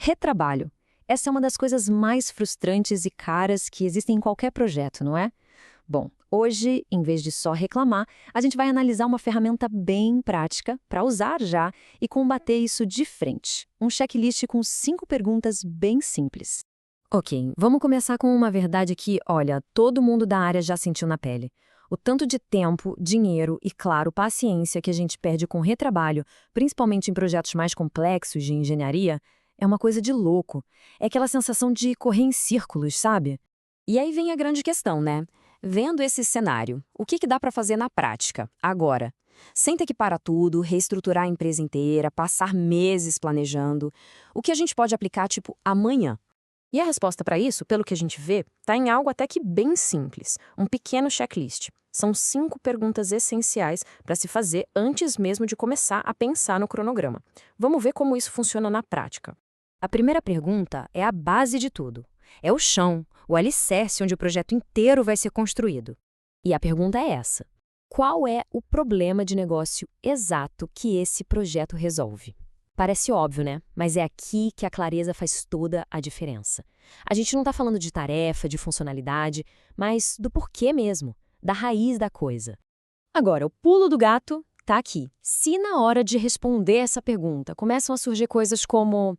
Retrabalho. Essa é uma das coisas mais frustrantes e caras que existem em qualquer projeto, não é? Bom, hoje, em vez de só reclamar, a gente vai analisar uma ferramenta bem prática para usar já e combater isso de frente. Um checklist com 5 perguntas bem simples. Ok, vamos começar com uma verdade que, olha, todo mundo da área já sentiu na pele. O tanto de tempo, dinheiro e, claro, paciência que a gente perde com retrabalho, principalmente em projetos mais complexos de engenharia, é uma coisa de louco. É aquela sensação de correr em círculos, sabe? E aí vem a grande questão, né? Vendo esse cenário, o que dá para fazer na prática, agora? Sem ter que parar tudo, reestruturar a empresa inteira, passar meses planejando. O que a gente pode aplicar, tipo, amanhã? E a resposta para isso, pelo que a gente vê, está em algo até que bem simples, um pequeno checklist. São 5 perguntas essenciais para se fazer antes mesmo de começar a pensar no cronograma. Vamos ver como isso funciona na prática. A primeira pergunta é a base de tudo. É o chão, o alicerce onde o projeto inteiro vai ser construído. E a pergunta é essa: qual é o problema de negócio exato que esse projeto resolve? Parece óbvio, né? Mas é aqui que a clareza faz toda a diferença. A gente não está falando de tarefa, de funcionalidade, mas do porquê mesmo, da raiz da coisa. Agora, o pulo do gato está aqui. Se na hora de responder essa pergunta começam a surgir coisas como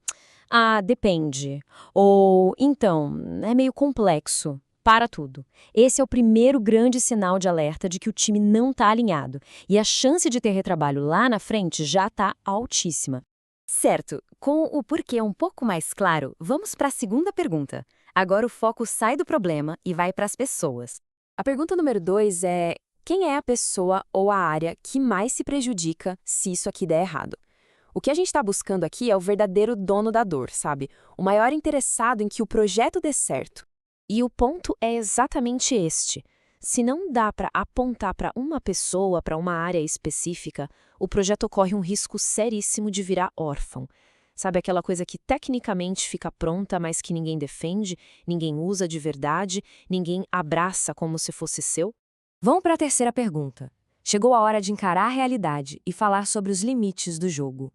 depende, ou então, é meio complexo, para tudo. Esse é o primeiro grande sinal de alerta de que o time não está alinhado, e a chance de ter retrabalho lá na frente já está altíssima. Certo, com o porquê um pouco mais claro, vamos para a segunda pergunta. Agora o foco sai do problema e vai para as pessoas. A pergunta número 2 é: quem é a pessoa ou a área que mais se prejudica se isso aqui der errado? O que a gente está buscando aqui é o verdadeiro dono da dor, sabe? O maior interessado em que o projeto dê certo. E o ponto é exatamente este. Se não dá para apontar para uma pessoa, para uma área específica, o projeto corre um risco seríssimo de virar órfão. Sabe aquela coisa que tecnicamente fica pronta, mas que ninguém defende, ninguém usa de verdade, ninguém abraça como se fosse seu? Vamos para a terceira pergunta. Chegou a hora de encarar a realidade e falar sobre os limites do jogo.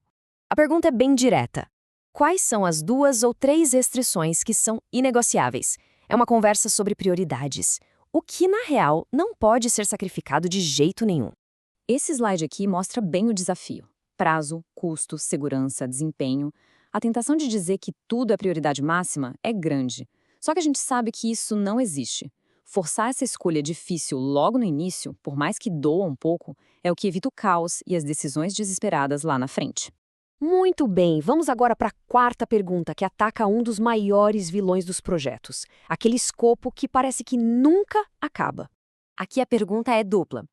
A pergunta é bem direta. Quais são as 2 ou 3 restrições que são inegociáveis? É uma conversa sobre prioridades. O que, na real, não pode ser sacrificado de jeito nenhum. Esse slide aqui mostra bem o desafio. Prazo, custo, segurança, desempenho. A tentação de dizer que tudo é prioridade máxima é grande. Só que a gente sabe que isso não existe. Forçar essa escolha difícil logo no início, por mais que doa um pouco, é o que evita o caos e as decisões desesperadas lá na frente. Muito bem, vamos agora para a quarta pergunta, que ataca um dos maiores vilões dos projetos. Aquele escopo que parece que nunca acaba. Aqui a pergunta é dupla.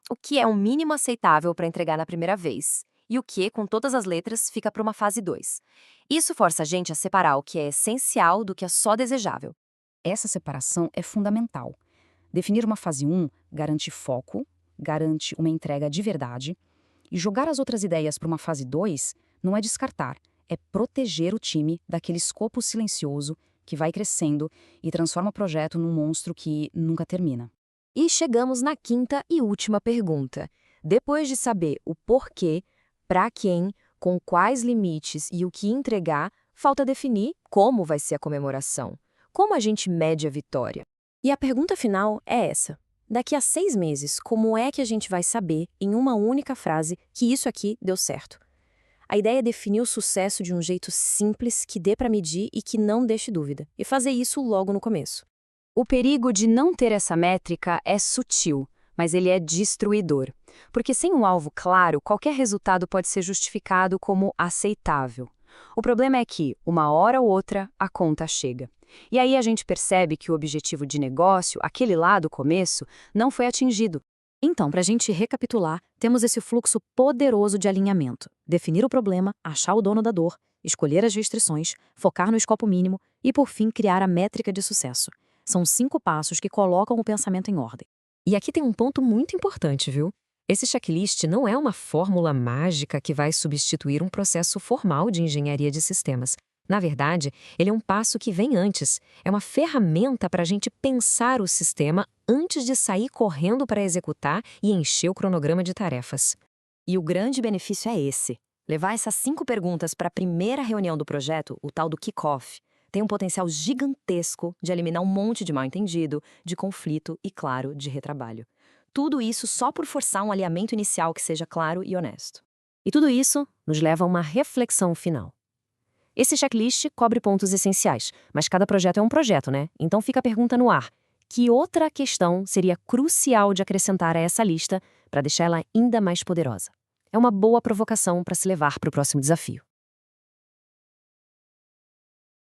O que é o mínimo aceitável para entregar na primeira vez? E o que, com todas as letras, fica para uma fase 2? Isso força a gente a separar o que é essencial do que é só desejável. Essa separação é fundamental. Definir uma fase 1 garante foco, garante uma entrega de verdade, e jogar as outras ideias para uma fase 2 não é descartar, é proteger o time daquele escopo silencioso que vai crescendo e transforma o projeto num monstro que nunca termina. E chegamos na quinta e última pergunta. Depois de saber o porquê, para quem, com quais limites e o que entregar, falta definir como vai ser a comemoração. Como a gente mede a vitória? E a pergunta final é essa. Daqui a 6 meses, como é que a gente vai saber, em uma única frase, que isso aqui deu certo? A ideia é definir o sucesso de um jeito simples, que dê para medir e que não deixe dúvida. E fazer isso logo no começo. O perigo de não ter essa métrica é sutil, mas ele é destruidor. Porque sem um alvo claro, qualquer resultado pode ser justificado como aceitável. O problema é que, uma hora ou outra, a conta chega. E aí a gente percebe que o objetivo de negócio, aquele lá do começo, não foi atingido. Então, para a gente recapitular, temos esse fluxo poderoso de alinhamento. Definir o problema, achar o dono da dor, escolher as restrições, focar no escopo mínimo e, por fim, criar a métrica de sucesso. São 5 passos que colocam o pensamento em ordem. E aqui tem um ponto muito importante, viu? Esse checklist não é uma fórmula mágica que vai substituir um processo formal de engenharia de sistemas. Na verdade, ele é um passo que vem antes. É uma ferramenta para a gente pensar o sistema antes de sair correndo para executar e encher o cronograma de tarefas. E o grande benefício é esse. Levar essas 5 perguntas para a primeira reunião do projeto, o tal do kick-off, tem um potencial gigantesco de eliminar um monte de mal-entendido, de conflito e, claro, de retrabalho. Tudo isso só por forçar um alinhamento inicial que seja claro e honesto. E tudo isso nos leva a uma reflexão final. Esse checklist cobre pontos essenciais, mas cada projeto é um projeto, né? Então fica a pergunta no ar. Que outra questão seria crucial de acrescentar a essa lista para deixar ela ainda mais poderosa? É uma boa provocação para se levar para o próximo desafio.